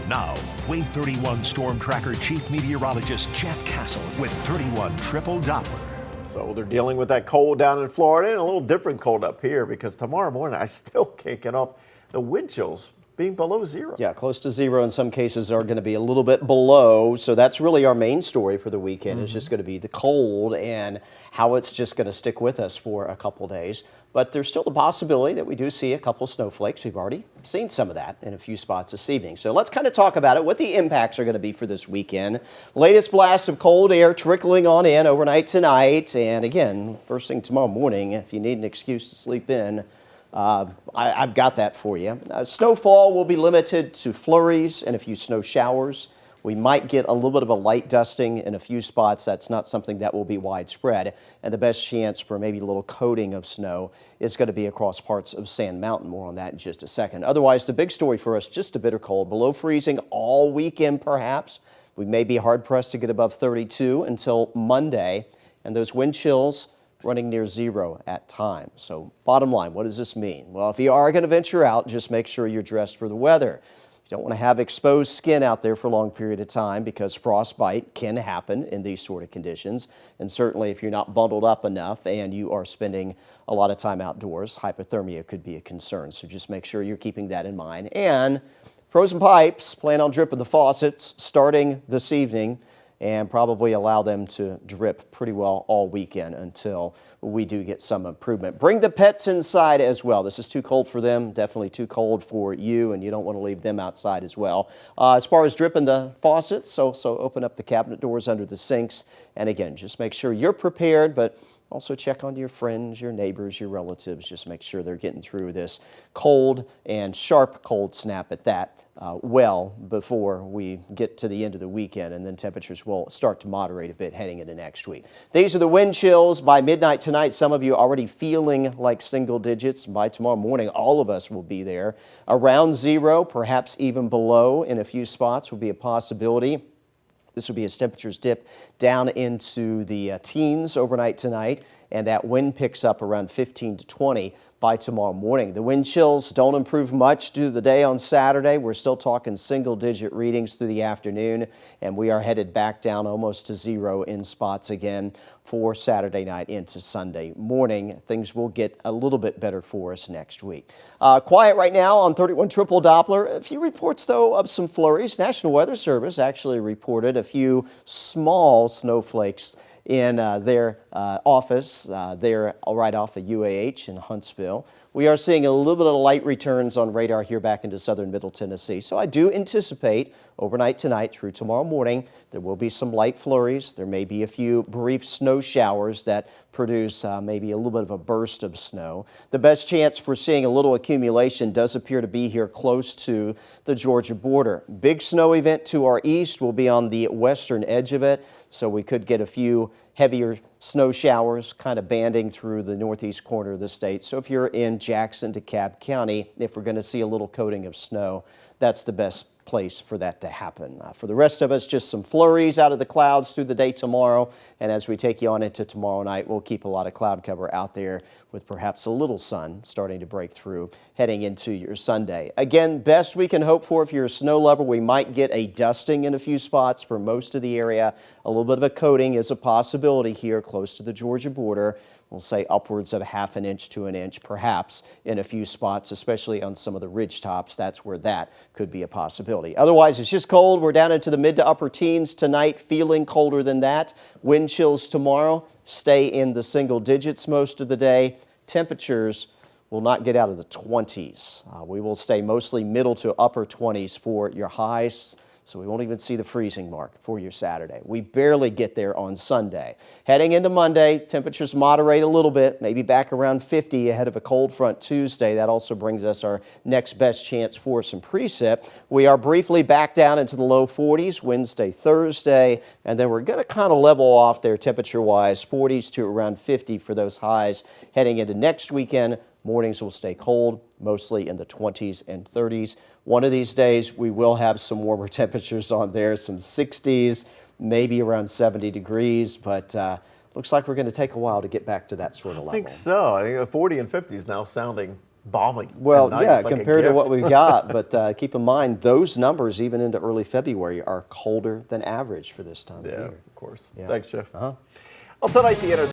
Now, Wave 31 Storm Tracker Chief Meteorologist Jeff Castle with 31 Triple Doppler. So they're dealing with that cold down in Florida and a little different cold up here because tomorrow morning I still can't get off the wind chills being below zero. Yeah, close to zero. In some cases are going to be a little bit below. So that's really our main story for the weekend. It's just going to be the cold and how it's just going to stick with us for a couple days. But there's still the possibility that we do see a couple snowflakes. We've already seen some of that in a few spots this evening. So let's kind of talk about it, what the impacts are going to be for this weekend. Latest blast of cold air trickling on in overnight tonight. And again, first thing tomorrow morning, if you need an excuse to sleep in, I've got that for you. Snowfall will be limited to flurries and a few snow showers. We might get a little bit of a light dusting in a few spots. That's not something that will be widespread. And the best chance for maybe a little coating of snow is going to be across parts of Sand Mountain. More on that in just a second. Otherwise, the big story for us, just a bitter cold. Below freezing all weekend, perhaps. We may be hard-pressed to get above 32 until Monday. And those wind chills running near zero at times. So bottom line, what does this mean? Well, if you are going to venture out, just make sure you're dressed for the weather. You don't want to have exposed skin out there for a long period of time because frostbite can happen in these sort of conditions. And certainly if you're not bundled up enough and you are spending a lot of time outdoors, hypothermia could be a concern. So just make sure you're keeping that in mind. And frozen pipes, plan on dripping the faucets starting this evening, and probably allow them to drip pretty well all weekend until we do get some improvement. Bring the pets inside as well. This is too cold for them, definitely too cold for you, and you don't want to leave them outside as well. As far as dripping the faucets, so open up the cabinet doors under the sinks, and again, just make sure you're prepared, but also check on your friends, your neighbors, your relatives. Just make sure they're getting through this cold and sharp cold snap at that well before we get to the end of the weekend, and then temperatures will start to moderate a bit heading into next week. These are the wind chills. By midnight tonight, some of you already feeling like single digits. By tomorrow morning, all of us will be there. Around zero, perhaps even below in a few spots will be a possibility. This will be as temperatures dip down into the teens overnight tonight, and that wind picks up around 15 to 20 by tomorrow morning. The wind chills don't improve much through the day on Saturday. We're still talking single-digit readings through the afternoon, and we are headed back down almost to zero in spots again for Saturday night into Sunday morning. Things will get a little bit better for us next week. Quiet right now on 31 Triple Doppler. A few reports, though, of some flurries. National Weather Service actually reported a few small snowflakes in their office there right off of UAH in Huntsville. We are seeing a little bit of light returns on radar here back into southern Middle Tennessee. So I do anticipate overnight tonight through tomorrow morning there will be some light flurries. There may be a few brief snow showers that produce maybe a little bit of a burst of snow. The best chance for seeing a little accumulation does appear to be here close to the Georgia border. Big snow event to our east will be on the western edge of it, so we could get a few heavier snow showers kind of banding through the northeast corner of the state. So if you're in Jackson, DeKalb County, if we're going to see a little coating of snow, that's the best place for that to happen. For the rest of us, just some flurries out of the clouds through the day tomorrow, and as we take you on into tomorrow night, we'll keep a lot of cloud cover out there with perhaps a little sun starting to break through heading into your Sunday. Again, best we can hope for if you're a snow lover, we might get a dusting in a few spots for most of the area. A little bit of a coating is a possibility here close to the Georgia border. We'll say upwards of ½ an inch to an inch, perhaps in a few spots, especially on some of the ridge tops. That's where that could be a possibility. Otherwise, it's just cold. We're down into the mid to upper teens tonight, feeling colder than that. Wind chills tomorrow stay in the single digits most of the day. Temperatures will not get out of the 20s. We will stay mostly middle to upper 20s for your highs. So we won't even see the freezing mark for your Saturday. We barely get there on Sunday. Heading into Monday, temperatures moderate a little bit, maybe back around 50 ahead of a cold front Tuesday. That also brings us our next best chance for some precip. We are briefly back down into the low 40s Wednesday, Thursday, and then we're going to kind of level off there temperature-wise, 40s to around 50 for those highs heading into next weekend. Mornings will stay cold, mostly in the 20s and 30s. One of these days, we will have some warmer temperatures on there, some 60s, maybe around 70 degrees, but looks like we're going to take a while to get back to that sort of level. I think so. I think the 40 and 50 is now sounding balmy. Well, and nice, yeah, like a compared to what gift. we've got. But keep in mind, those numbers, even into early February, are colder than average for this time of Yeah, year. of course. Yeah. Thanks, Jeff. Well, tonight the